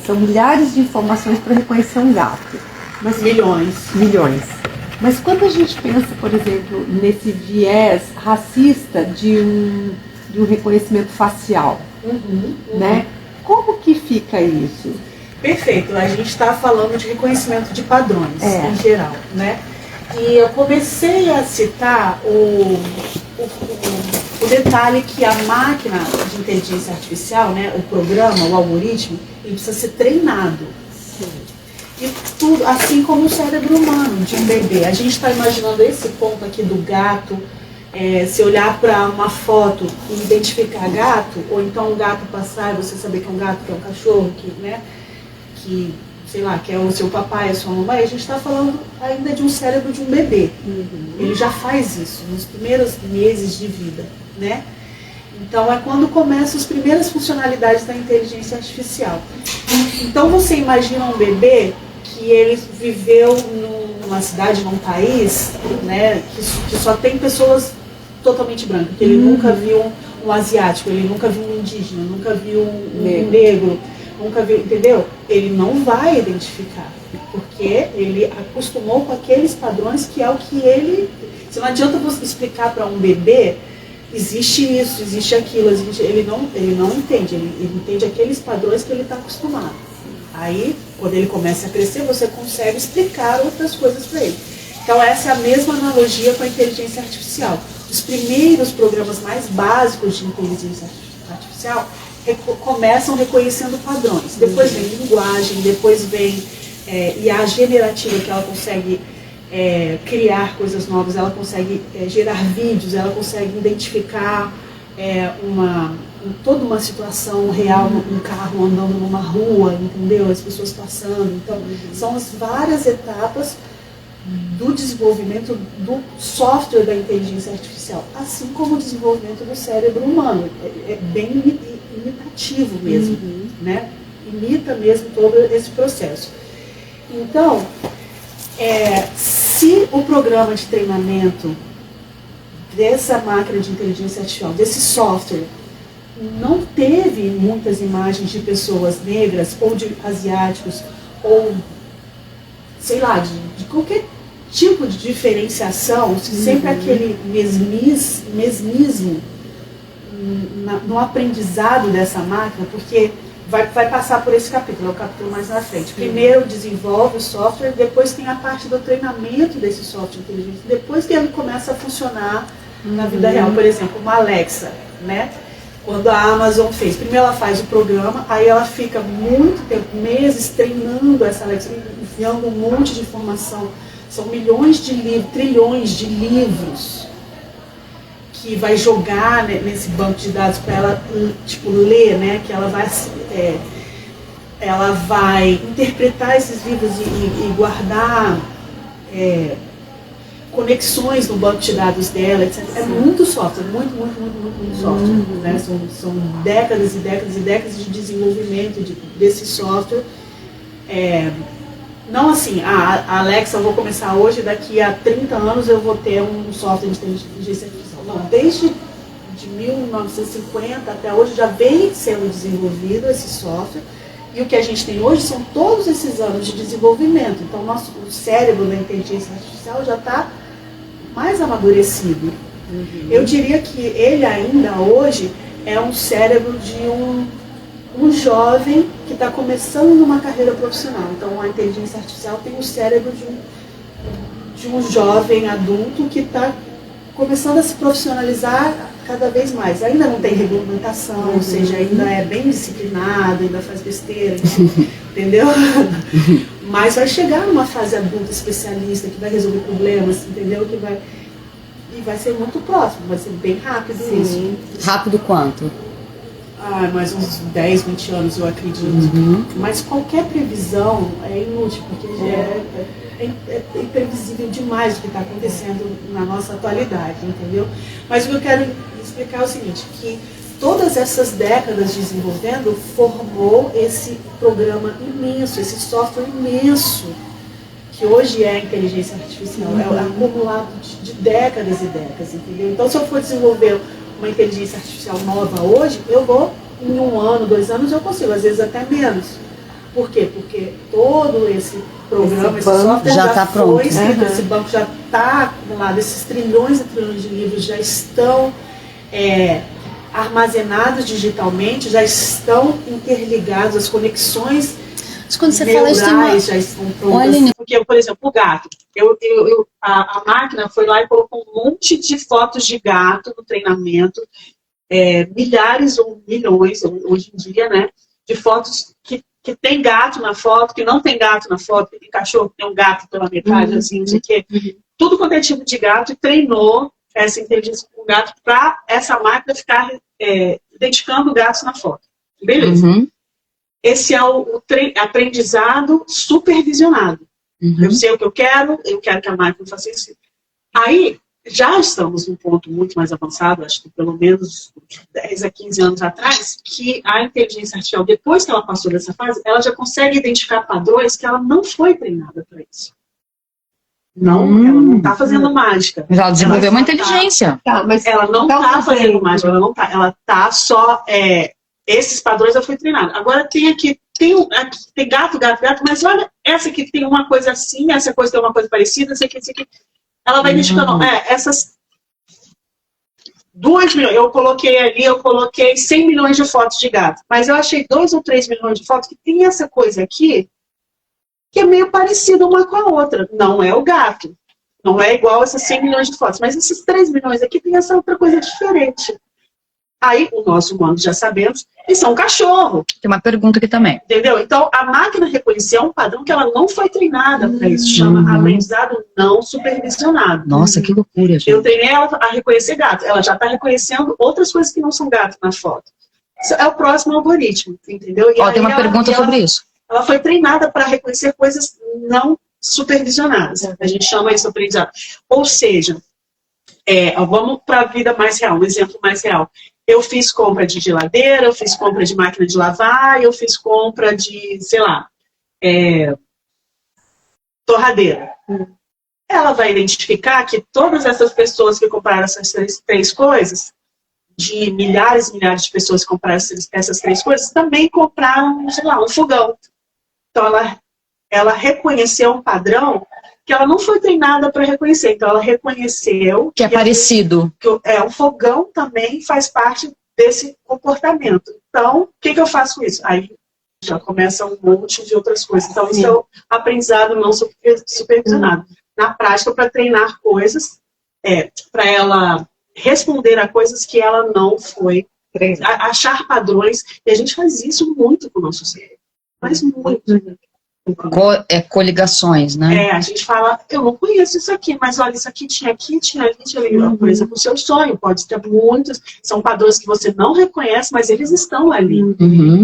São milhares de informações para reconhecer um gato. Mas, milhões. Mas quando a gente pensa, por exemplo, nesse viés racista de um reconhecimento facial, né? Como que fica isso? Perfeito, a gente está falando de reconhecimento de padrões em geral, né? E eu comecei a citar o detalhe que a máquina de inteligência artificial, né, o programa, o algoritmo, ele precisa ser treinado. Sim. E tudo, assim como o cérebro humano de um bebê. A gente está imaginando esse ponto aqui do gato, se olhar para uma foto e identificar gato, ou então um gato passar e você saber que é um gato, que é um cachorro, que sei lá, que é o seu papai, a sua mamãe, a gente está falando ainda de um cérebro de um bebê. Ele já faz isso nos primeiros meses de vida, né? Então é quando começam as primeiras funcionalidades da inteligência artificial. Então você imagina um bebê que ele viveu numa cidade, num país, né, que só tem pessoas totalmente brancas, que ele nunca viu um asiático, ele nunca viu um indígena, nunca viu um negro, nunca viu, entendeu? Ele não vai identificar, porque ele acostumou com aqueles padrões que é o que ele... Se não adianta você explicar para um bebê, existe isso, existe aquilo, ele não entende, ele entende aqueles padrões que ele está acostumado. Aí, quando ele começa a crescer, você consegue explicar outras coisas para ele. Então essa é a mesma analogia com a inteligência artificial. Os primeiros programas mais básicos de inteligência artificial começam reconhecendo padrões. Depois vem linguagem, depois vem IA generativa, que ela consegue criar coisas novas, ela consegue gerar vídeos, ela consegue identificar toda uma situação real, um carro andando numa rua, entendeu? As pessoas passando. Então, são as várias etapas do desenvolvimento do software da inteligência artificial, assim como o desenvolvimento do cérebro humano. É bem imitativo mesmo, né? Imita mesmo todo esse processo. Então, se o programa de treinamento dessa máquina de inteligência artificial, desse software, não teve muitas imagens de pessoas negras ou de asiáticos ou, sei lá, de qualquer tipo de diferenciação, sempre aquele mesmismo no aprendizado dessa máquina, porque vai passar por esse capítulo, é o capítulo mais na frente. Primeiro desenvolve o software, depois tem a parte do treinamento desse software inteligente, depois que ele começa a funcionar na vida real. Por exemplo, uma Alexa, né? Quando a Amazon fez, primeiro ela faz o programa, aí ela fica muito tempo, meses, treinando essa Alexa, enviando um monte de informação. São milhões de livros, trilhões de livros que vai jogar, né, nesse banco de dados para ela, tipo, ler, né, que ela vai interpretar esses livros e guardar conexões no banco de dados dela, etc. É muito software, muito software. Né? São décadas e décadas e décadas de desenvolvimento desse software. Não assim, a Alexa, eu vou começar hoje, daqui a 30 anos eu vou ter um software de inteligência artificial. Não, desde de 1950 até hoje já vem sendo desenvolvido esse software, e o que a gente tem hoje são todos esses anos de desenvolvimento. Então o cérebro da inteligência artificial já está mais amadurecido. Eu diria que ele ainda hoje é um cérebro de um jovem que está começando uma carreira profissional. Então a inteligência artificial tem o cérebro de um jovem adulto que está começando a se profissionalizar cada vez mais. Ainda não tem regulamentação, ou seja, ainda é bem disciplinado, ainda faz besteira, entendeu? Mas vai chegar numa fase adulta, especialista, que vai resolver problemas, entendeu? E vai ser muito próximo, vai ser bem rápido isso. Rápido quanto? Mais uns 10, 20 anos, eu acredito. Mas qualquer previsão é inútil, porque é imprevisível demais o que está acontecendo na nossa atualidade, entendeu? Mas o que eu quero explicar é o seguinte, que todas essas décadas desenvolvendo formou esse programa imenso, esse software imenso, que hoje é a inteligência artificial, é o acumulado de décadas e décadas, entendeu? Então, se eu for desenvolver uma inteligência artificial nova hoje, eu vou, em 1 ano, 2 anos, eu consigo, às vezes até menos. Por quê? Porque todo esse programa, esse banco software já tá pronto. foi escrito, esse banco já está acumulado, esses trilhões e trilhões de livros já estão armazenados digitalmente, já estão interligados, as conexões Mas quando você fala isso, já estão prontas. Porque, por exemplo, o gato, a máquina foi lá e colocou um monte de fotos de gato no treinamento, milhares ou milhões, hoje em dia, né, de fotos que tem gato na foto, que não tem gato na foto, que tem cachorro, que tem um gato pela metade, assim, não sei o quê. Tudo quanto é tipo de gato, e treinou essa inteligência com o gato para essa máquina ficar identificando gatos na foto. Beleza. Esse é o aprendizado supervisionado. Eu sei o que eu quero que a máquina faça isso. Aí, já estamos num ponto muito mais avançado, acho que pelo menos 10 a 15 anos atrás, que a inteligência artificial, depois que ela passou dessa fase, ela já consegue identificar padrões que ela não foi treinada para isso. Não, ela não está fazendo mágica. Mas ela desenvolveu uma inteligência. Mas ela não está fazendo mágica, ela está só... esses padrões eu fui treinada. Agora tem aqui, tem gato, mas olha, essa aqui tem uma coisa assim, essa coisa tem uma coisa parecida, essa aqui. Ela vai identificando, essas 2 milhões, eu coloquei 100 milhões de fotos de gato, mas eu achei 2 ou 3 milhões de fotos que tem essa coisa aqui, que é meio parecida uma com a outra. Não é o gato, não é igual essas 100 milhões de fotos, mas esses 3 milhões aqui tem essa outra coisa diferente. Aí, o nosso humano, já sabemos, isso é um cachorro. Tem uma pergunta aqui também. Entendeu? Então, a máquina reconhecer um padrão que ela não foi treinada para isso. Chama aprendizado não supervisionado. Nossa, que loucura, gente. Eu treinei ela a reconhecer gato. Ela já está reconhecendo outras coisas que não são gato na foto. Isso é o próximo algoritmo, entendeu? E tem uma pergunta sobre isso. Ela foi treinada para reconhecer coisas não supervisionadas. A gente chama isso de aprendizado. Ou seja, vamos para a vida mais real, um exemplo mais real. Eu fiz compra de geladeira, eu fiz compra de máquina de lavar, eu fiz compra de, sei lá, torradeira. Ela vai identificar que todas essas pessoas que compraram essas três coisas, de milhares e milhares de pessoas que compraram essas 3 coisas, também compraram, sei lá, um fogão. Então, ela reconheceu um padrão que ela não foi treinada para reconhecer. Então, ela reconheceu... Que é parecido. O fogão também faz parte desse comportamento. Então, o que eu faço com isso? Aí já começa um monte de outras coisas. Então, isso é o aprendizado não supervisionado. Na prática, para treinar coisas, para ela responder a coisas que ela não foi treinada. Achar padrões. E a gente faz isso muito com o nosso cérebro. Faz muito. Coligações, né? A gente fala, eu não conheço isso aqui, mas olha, isso aqui tinha ali, tinha ali. Por exemplo, o seu sonho pode ter muitos, são padrões que você não reconhece, mas eles estão ali.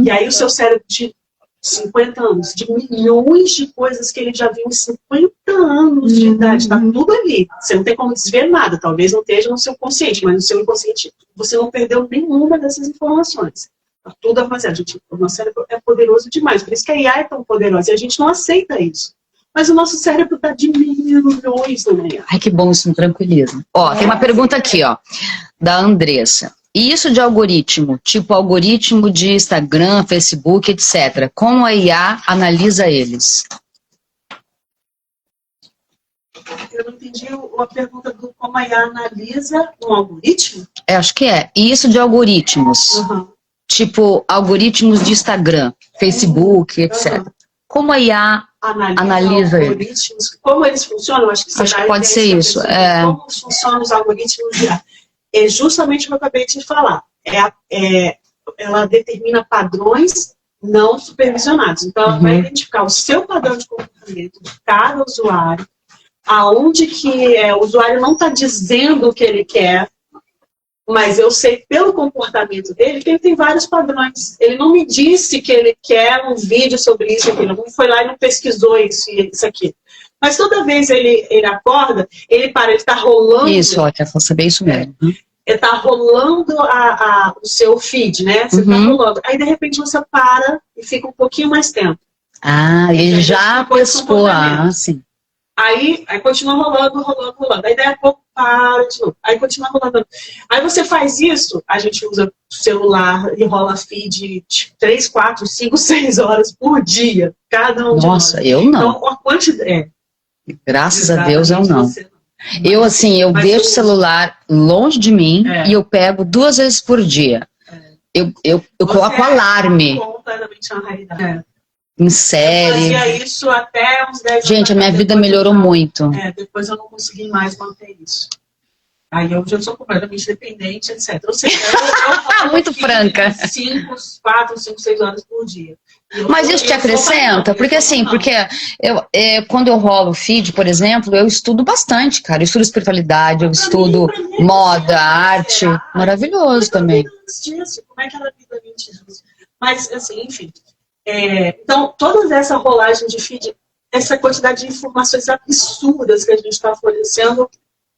E aí o seu cérebro de 50 anos, de milhões de coisas que ele já viu em 50 anos de idade, está tudo ali. Você não tem como desver nada, talvez não esteja no seu consciente, mas no seu inconsciente você não perdeu nenhuma dessas informações. Tá tudo armazenado. O nosso cérebro é poderoso demais. Por isso que a IA é tão poderosa. E a gente não aceita isso. Mas o nosso cérebro está de milhões na IA. Ai, que bom, isso me tranquiliza. Tem uma pergunta aqui, da Andressa. E isso de algoritmo, tipo algoritmo de Instagram, Facebook, etc. Como a IA analisa eles? Eu não entendi a pergunta do como a IA analisa um algoritmo? Acho que é. E isso de algoritmos. Tipo, algoritmos de Instagram, Facebook, etc. Como a IA analisa eles? Como eles funcionam? Acho que pode ser isso. Como funcionam os algoritmos de IA? É justamente o que eu acabei de falar. Ela determina padrões não supervisionados. Então, ela vai identificar o seu padrão de comportamento de cada usuário, aonde que o usuário não está dizendo o que ele quer, mas eu sei pelo comportamento dele que ele tem vários padrões. Ele não me disse que ele quer um vídeo sobre isso, ele não foi lá e não pesquisou isso aqui. Mas toda vez ele acorda, ele está rolando... Isso, quer saber isso mesmo. Ele está rolando o seu feed, né? Você está rolando. Aí, de repente, você para e fica um pouquinho mais tempo. Ele já pescou, sim. Aí continua rolando. Aí daí a pouco para de novo. Aí continua rolando. Aí você faz isso, a gente usa o celular e rola feed de 3, 4, 5, 6 horas por dia. Cada um de nós. Nossa, eu não. Então, a quantidade. Graças a Deus eu não. Você não. Eu, assim, eu deixo o celular longe de mim e eu pego 2 vezes por dia. Eu coloco alarme. Completamente uma realidade. Em série. Eu fazia isso até uns 10 anos. Gente, a minha vida melhorou muito. Depois eu não consegui mais manter isso. Aí eu já sou completamente dependente, etc. Ou seja, eu muito franca. 4, 5, 6 horas por dia. Mas isso te acrescenta? Porque assim, quando eu rolo o feed, por exemplo, eu estudo bastante, cara. Eu estudo espiritualidade, eu estudo moda, arte. Maravilhoso também. Como é que ela lida disso? Mas, assim, enfim. Então, toda essa rolagem de feed, essa quantidade de informações absurdas que a gente está fornecendo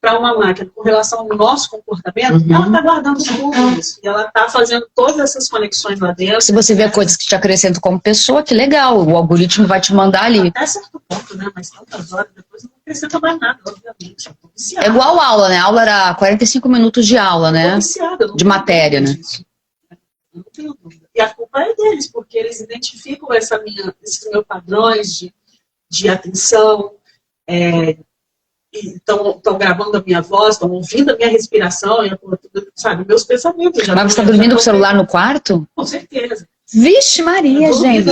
para uma máquina com relação ao nosso comportamento, ela está guardando tudo isso. E ela está fazendo todas essas conexões lá dentro. Se você vê coisas que te acrescentam como pessoa, que legal. O algoritmo vai te mandar ali. Até certo ponto, né? Mas tantas horas depois não acrescenta mais nada, obviamente. É igual aula, né? A aula era 45 minutos de aula, né? De matéria, né? Não tenho dúvida. E a culpa é deles, porque eles identificam esses meus padrões de atenção, estão gravando a minha voz, estão ouvindo a minha respiração, sabe, meus pensamentos. Mas você está dormindo com o celular no quarto? Com certeza. Vixe Maria, gente.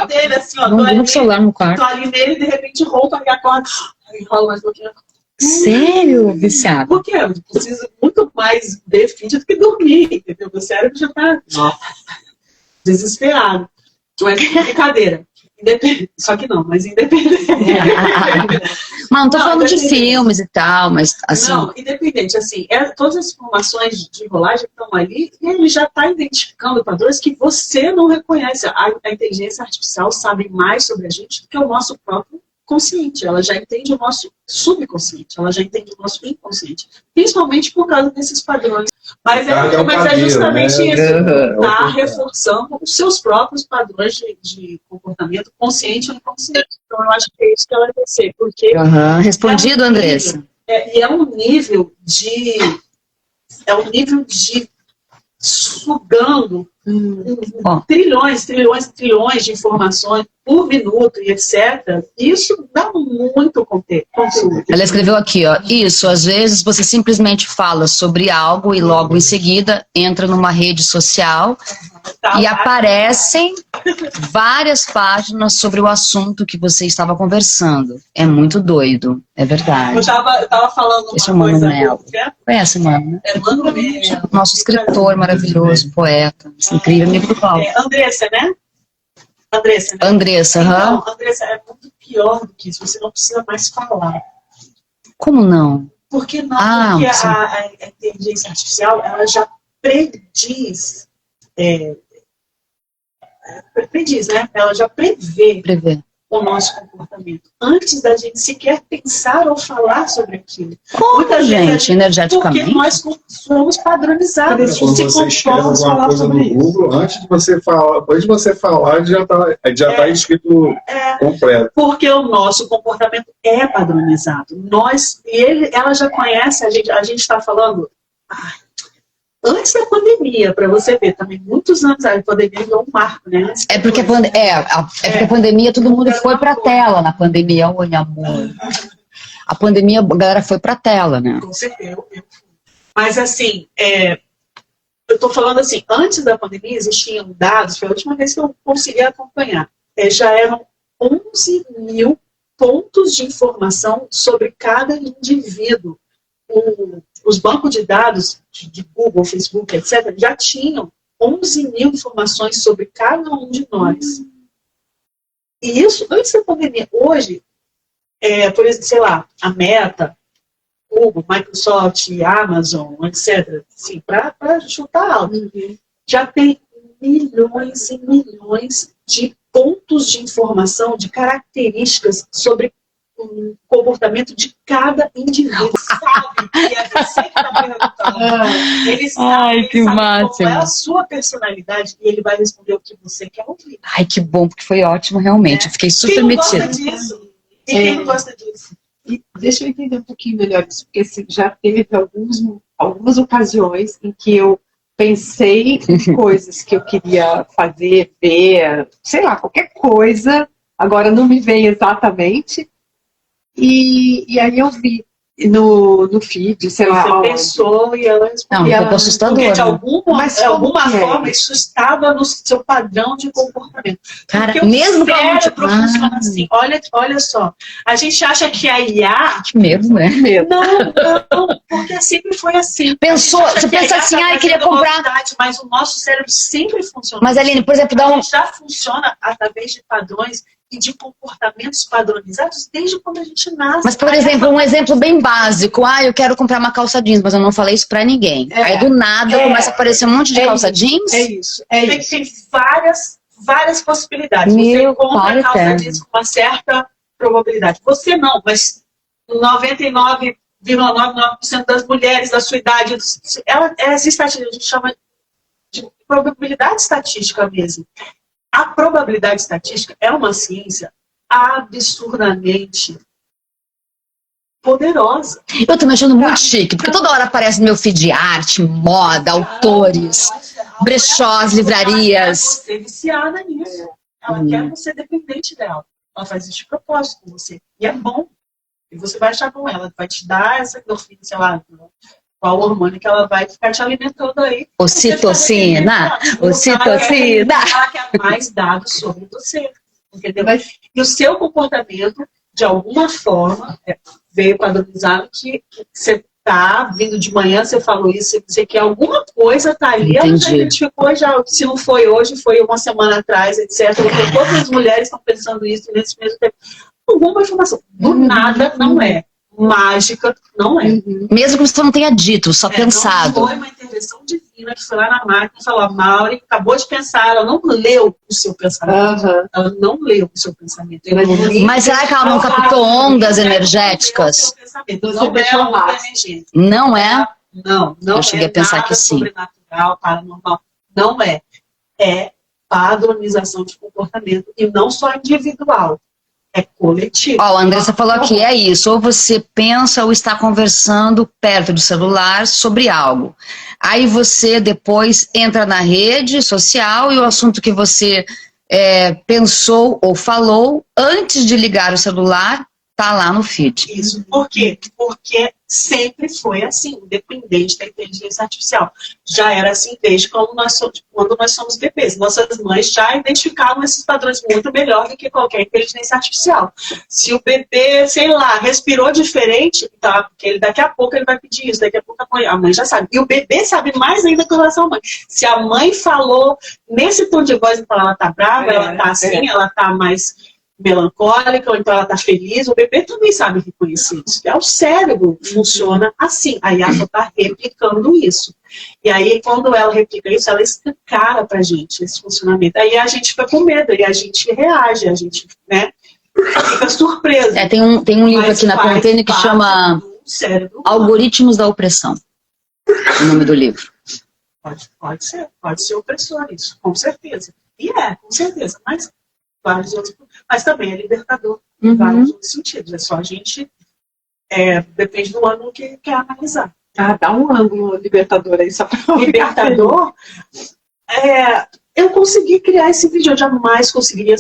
Dele, assim, ó, não dorme com o celular no quarto. Tô ali nele e de repente roupa e acorda. Aí rola mais um pouquinho. Sério, viciado? Por quê? Eu preciso muito mais ver vídeo do que dormir, entendeu? Meu cérebro já tá desesperado. Mas brincadeira. Só que não, mas independente. Mas não tô falando de filmes e tal, mas assim... Não, independente, assim, todas as informações de rolagem estão ali e ele já está identificando padrões que você não reconhece. A inteligência artificial sabe mais sobre a gente do que o nosso próprio consciente. Ela já entende o nosso subconsciente, ela já entende o nosso inconsciente. Principalmente por causa desses padrões. Mas é justamente isso, está reforçando os seus próprios padrões de comportamento consciente ou inconsciente. Então eu acho que é isso que ela vai ser, porque... Respondido, Andressa. E é um nível de sugando trilhões de informações por minuto e etc. Isso dá muito conteúdo. Ela escreveu aqui, ó, isso, às vezes você simplesmente fala sobre algo e logo em seguida entra numa rede social e aparecem várias páginas sobre o assunto que você estava conversando. É muito doido, é verdade. Eu tava falando esse uma coisa... Mano Conhece, Mano, né? Mano Melo. Nosso escritor maravilhoso, poeta, incrível, amigo do Paulo. Andressa, né? Andressa, né? Andressa, Então, Andressa, é muito pior do que isso. Você não precisa mais falar. Como não? Porque não? Porque a inteligência artificial, ela já prediz, né? Ela já prevê o nosso comportamento. Antes da gente sequer pensar ou falar sobre aquilo. Como, gente, energeticamente? Porque nós somos padronizados. Quando você escreve alguma coisa no Google, antes de você falar, já tá escrito completo. Porque o nosso comportamento é padronizado. Ela já conhece, a gente está falando... Antes da pandemia, para você ver, também muitos anos a pandemia deu um marco, né? Porque a pandemia, todo mundo foi pra tela na pandemia, oi amor. A pandemia, a galera foi pra tela, né? Com certeza, eu fui. Mas assim, eu tô falando assim, antes da pandemia existiam dados, foi a última vez que eu consegui acompanhar, já eram 11 mil pontos de informação sobre cada indivíduo. Os bancos de dados de Google, Facebook, etc., já tinham 11 mil informações sobre cada um de nós. E isso antes da pandemia. Hoje, por exemplo, sei lá, a Meta, Google, Microsoft, Amazon, etc., assim, para chutar alto, já tem milhões e milhões de pontos de informação, de características sobre o comportamento de cada indivíduo. Sabe que é você que está perguntando. Ele sabe, qual é a sua personalidade e ele vai responder o que você quer ouvir. Ai, que bom, porque foi ótimo, realmente. Eu fiquei super metida. Quem não gosta disso? E deixa eu entender um pouquinho melhor isso, porque assim, já teve algumas ocasiões em que eu pensei em coisas que eu queria fazer, ver, sei lá, qualquer coisa, agora não me vem exatamente, e aí eu vi no feed, sei lá. Você pensou e ela respondeu. Não, um pouco assustador. Porque de alguma é? forma isso estava no seu padrão de comportamento. Cara, porque mesmo o cérebro funciona assim. Olha só. A gente acha que a IA... Que medo, né? Não, porque sempre foi assim. Pensou, você pensa assim, eu queria comprar... Mas o nosso cérebro sempre funciona. Mas, Aline, por exemplo, a gente já funciona através de padrões e de comportamentos padronizados desde quando a gente nasce. Mas, por exemplo, um exemplo bem básico. Eu quero comprar uma calça jeans, mas eu não falei isso pra ninguém. Aí, do nada, começa a aparecer um monte de calça jeans. Tem várias possibilidades. Você compra a calça jeans com uma certa probabilidade. Você não, mas 99,99% das mulheres da sua idade, essa estatística a gente chama de probabilidade estatística mesmo. A probabilidade estatística é uma ciência absurdamente poderosa. Eu tô me achando muito chique, porque toda hora aparece no meu feed de arte, moda, autores, brechós, livrarias. Ela quer você viciada nisso. Ela quer você dependente dela. Ela faz isso de propósito com você. E é bom. E você vai achar com ela. Vai te dar essa endorfina, sei lá, qual hormônio que ela vai ficar te alimentando aí. Ocitocina. Ela quer mais dados sobre você. Entendeu? E o seu comportamento, de alguma forma, veio padronizado que você tá vindo de manhã, você falou isso, você quer alguma coisa, tá ali, ela já identificou, se não foi hoje, foi uma semana atrás, etc. Porque todas as mulheres estão pensando isso nesse mesmo tempo. Alguma informação. Do nada, não é. Mágica, não é. Mesmo que você não tenha dito, só pensado. Não foi uma intervenção divina que foi lá na máquina e falou, a Mauri acabou de pensar, ela não leu o seu pensamento. Ela não leu o seu pensamento. Mas será que ela não captou ondas energéticas? Não é? Não. Eu cheguei a pensar que sim. Sobrenatural, paranormal. Não é. É padronização de comportamento. E não só individual. É coletivo. A Andressa falou aqui, é isso, ou você pensa ou está conversando perto do celular sobre algo. Aí você depois entra na rede social e o assunto que você pensou ou falou antes de ligar o celular está lá no feed. Isso. Por quê? Porque sempre foi assim, independente da inteligência artificial. Já era assim desde quando nós somos bebês. Nossas mães já identificavam esses padrões muito melhor do que qualquer inteligência artificial. Se o bebê, sei lá, respirou diferente, tá? Porque daqui a pouco ele vai pedir isso, daqui a pouco a mãe já sabe. E o bebê sabe mais ainda com relação à mãe. Se a mãe falou nesse tom de voz, então ela tá brava, ela tá assim, ela tá mais melancólica, ou então ela está feliz, o bebê também sabe reconhecer isso. O cérebro funciona assim. A IA está replicando isso. E aí, quando ela replica isso, ela escancara pra gente esse funcionamento. Aí a gente fica com medo, e a gente reage, a gente, fica surpresa. Tem um livro aqui na Contêiner que chama Algoritmos da Opressão. O nome do livro. Pode ser opressor isso, com certeza. E com certeza, mas vários outros, mas também é libertador em vários outros sentidos. É só a gente, depende do ângulo que quer analisar. Dá um ângulo libertador aí, só para libertador. Eu consegui criar esse vídeo, eu jamais conseguiria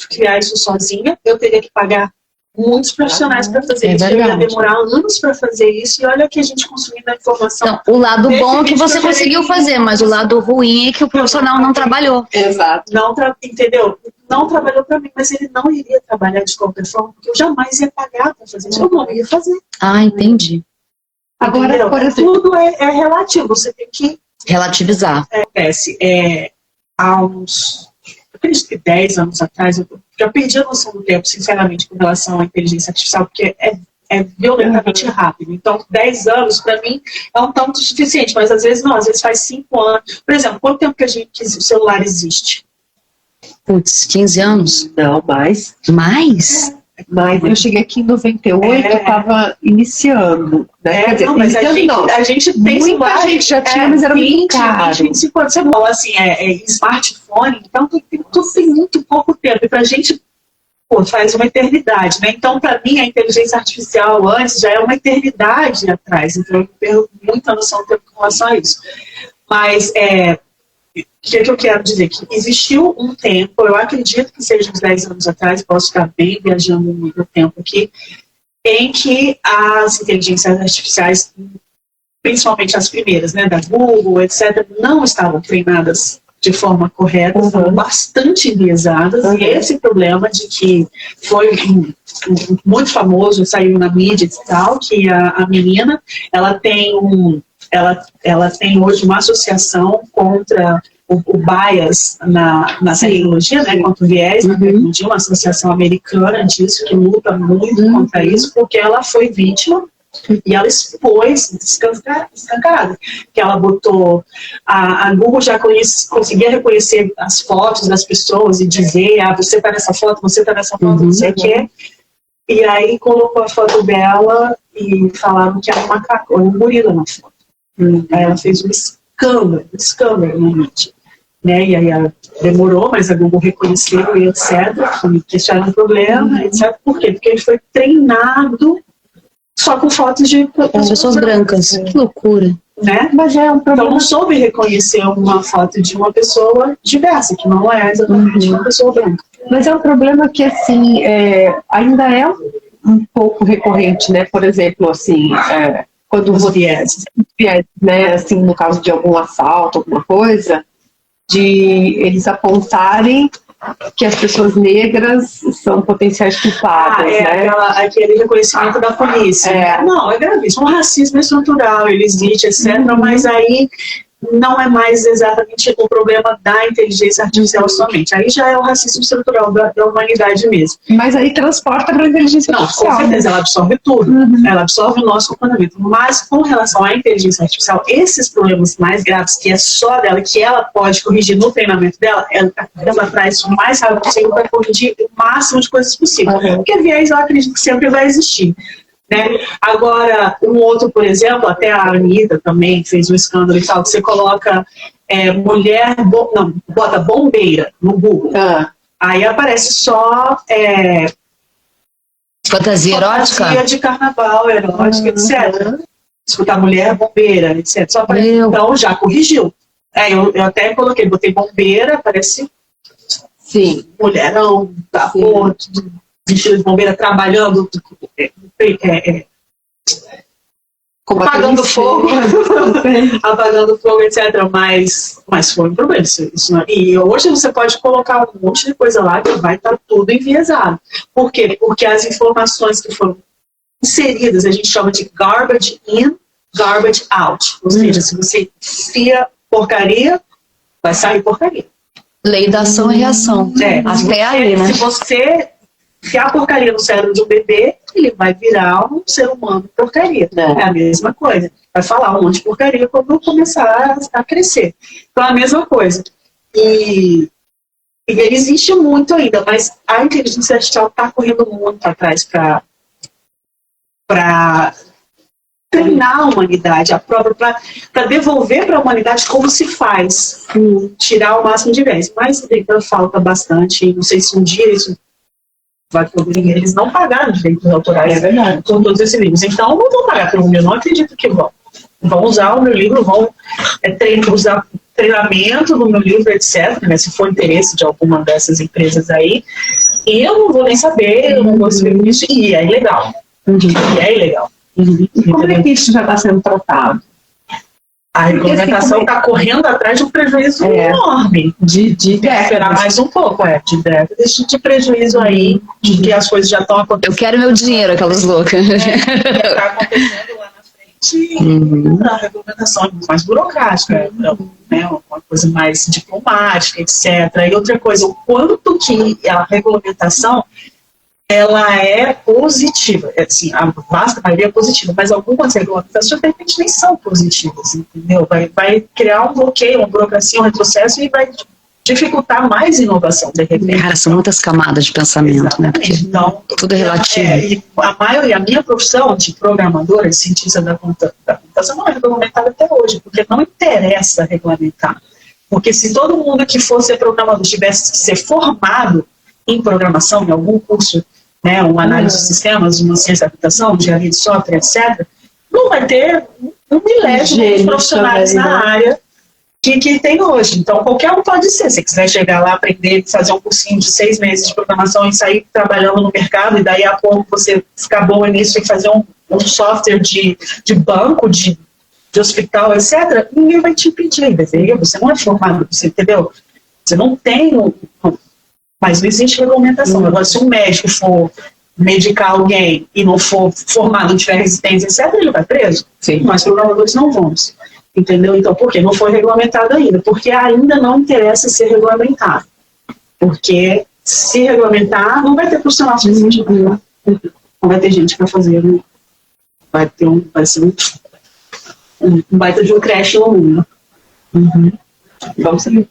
criar isso sozinha. Eu teria que pagar muitos profissionais para fazer isso. Eu ia demorar anos para fazer isso. E olha que a gente consumindo a informação. Então, o lado bom é que você conseguiu fazer, mas o lado ruim é que o profissional não trabalhou. Exato. Entendeu? Não trabalhou para mim, mas ele não iria trabalhar de qualquer forma, porque eu jamais ia pagar para fazer isso. Eu não ia fazer. Entendi. Agora, por exemplo, tudo é relativo. Você tem que relativizar. Há uns, acredito que 10 anos atrás, eu já perdi a noção do tempo, sinceramente, com relação à inteligência artificial, porque é violentamente rápido. Então, 10 anos, para mim, é um tanto suficiente, mas às vezes não, às vezes faz 5 anos. Por exemplo, quanto tempo que o celular existe? Putz, 15 anos? Não, mais. Mais? Mas eu cheguei aqui em 98, eu estava iniciando. Né? Quer dizer, não, mas a gente tem muita gente já tinha, mas era muito caro. 25 anos. Você fala assim, smartphone, então tudo tem muito pouco tempo. E pra gente pô, faz uma eternidade, né? Então, para mim, a inteligência artificial antes já é uma eternidade atrás. Então, eu perco muita noção do tempo com relação a isso. Mas, o que eu quero dizer? Que existiu um tempo, eu acredito que seja uns 10 anos atrás, posso estar bem viajando no tempo aqui, em que as inteligências artificiais, principalmente as primeiras, né, da Google, etc., não estavam treinadas de forma correta, foram bastante enviesadas, e esse problema de que foi muito famoso, saiu na mídia e tal, que a menina, ela tem hoje uma associação contra o bias na tecnologia, né, contra o viés na tecnologia, uma associação americana disso, que luta muito contra isso, porque ela foi vítima e ela expôs escancarada, que ela botou, a Google já conseguia reconhecer as fotos das pessoas e dizer, você tá nessa foto, você tá nessa foto, não sei o quê, e aí colocou a foto dela e falaram que era um macaco, um gorila na foto. Aí ela fez um escândalo na mídia. Né? E aí ela demorou, mas a Google reconheceu e etc. Que isso era um problema, etc. Por quê? Porque ele foi treinado só com fotos de pessoas brancas. Que loucura. Né? Mas já é um problema. Então não soube reconhecer uma foto de uma pessoa diversa, que não é exatamente uma pessoa branca. Mas é um problema que, assim, ainda é um pouco recorrente, né? Por exemplo, assim, quando os vieses, né? Assim, no caso de algum assalto, alguma coisa, de eles apontarem que as pessoas negras são potenciais culpadas, né? Aquele reconhecimento da polícia. Não, é gravíssimo. O racismo é estrutural, ele existe, etc. Mas aí não é mais exatamente o problema da inteligência artificial somente. Aí já é o racismo estrutural da humanidade mesmo. Mas aí transporta para a inteligência artificial. Com certeza, ela absorve tudo. Ela absorve o nosso comportamento. Mas com relação à inteligência artificial, esses problemas mais graves, que é só dela, que ela pode corrigir no treinamento dela, ela traz o mais rápido possível para corrigir o máximo de coisas possível. Porque viés, eu acredito que sempre vai existir. Né? Agora, um outro, por exemplo, até a Anitta também fez um escândalo e tal, que você coloca bota bombeira no Google. Aí aparece só fantasia erótica? Fantasia de carnaval, erótica, etc. Escutar mulher, bombeira, etc. Só aparece, então já corrigiu. Eu até coloquei, botei bombeira, aparece mulherão, da cor, vestido de bombeira, trabalhando, apagando fogo, apagando fogo, etc. Mas foi um problema. E hoje você pode colocar um monte de coisa lá que vai estar tudo enviesado. Por quê? Porque as informações que foram inseridas, a gente chama de garbage in, garbage out. Ou seja, se você enfia porcaria, vai sair porcaria. Lei da ação e reação. Até aí, né? Se você enfiar porcaria no cérebro de um bebê, ele vai virar um ser humano porcaria. É a mesma coisa. Vai falar um monte de porcaria quando começar a crescer. Então, é a mesma coisa. E ele existe muito ainda, mas a inteligência artificial está correndo muito atrás para treinar a humanidade, para devolver para a humanidade como se faz, tirar o máximo de viés. Mas ainda falta bastante, não sei se um dia isso vai poder, eles não pagaram direitos autorais com todos esses livros. Então, não vão pagar pelo meu, não acredito que vão. Vão usar o meu livro, vão usar treinamento do meu livro, etc., né, se for interesse de alguma dessas empresas aí. E eu não vou nem saber, eu não vou saber isso, e é ilegal. E é ilegal. E como é que isso já está sendo tratado? A regulamentação está correndo atrás de um prejuízo enorme. De esperar mais um pouco, de décadas de prejuízo aí, de que as coisas já estão acontecendo. Eu quero meu dinheiro, aquelas loucas. Está acontecendo lá na frente, a regulamentação é muito mais burocrática, né, uma coisa mais diplomática, etc. E outra coisa, o quanto que a regulamentação ela é positiva, assim, a vasta maioria é positiva, mas algumas regulamentações de repente nem são positivas, entendeu? Vai criar um bloqueio, uma burocracia, um retrocesso e vai dificultar mais inovação, de repente. Cara, são muitas camadas de pensamento, né? Porque então, tudo é relativo. E a minha profissão de programadora, de cientista da computação, não é regulamentada até hoje, porque não interessa regulamentar. Porque se todo mundo que fosse programador tivesse que ser formado em programação, em algum curso, né, uma análise de sistemas, uma ciência da computação, engenharia de software, etc., não vai ter um milésimo de profissionais na área que tem hoje. Então, qualquer um pode ser. Se você quiser chegar lá, aprender, fazer um cursinho de 6 meses de programação e sair trabalhando no mercado, e daí a pouco você ficar bom nisso e fazer um software de banco, de hospital, etc., ninguém vai te impedir. Você não é formado, você entendeu? Você não tem... Mas não existe regulamentação. Agora, se um médico for medicar alguém e não for formado, não tiver resistência, etc., ele vai preso. Sim. Nós programadores não vamos. Entendeu? Então, por quê? Não foi regulamentado ainda. Porque ainda não interessa ser regulamentado. Porque se regulamentar, não vai ter profissional suficiente. Não vai ter gente para fazer. Né? Vai ser um baita de um crash no mundo. Vamos seguir.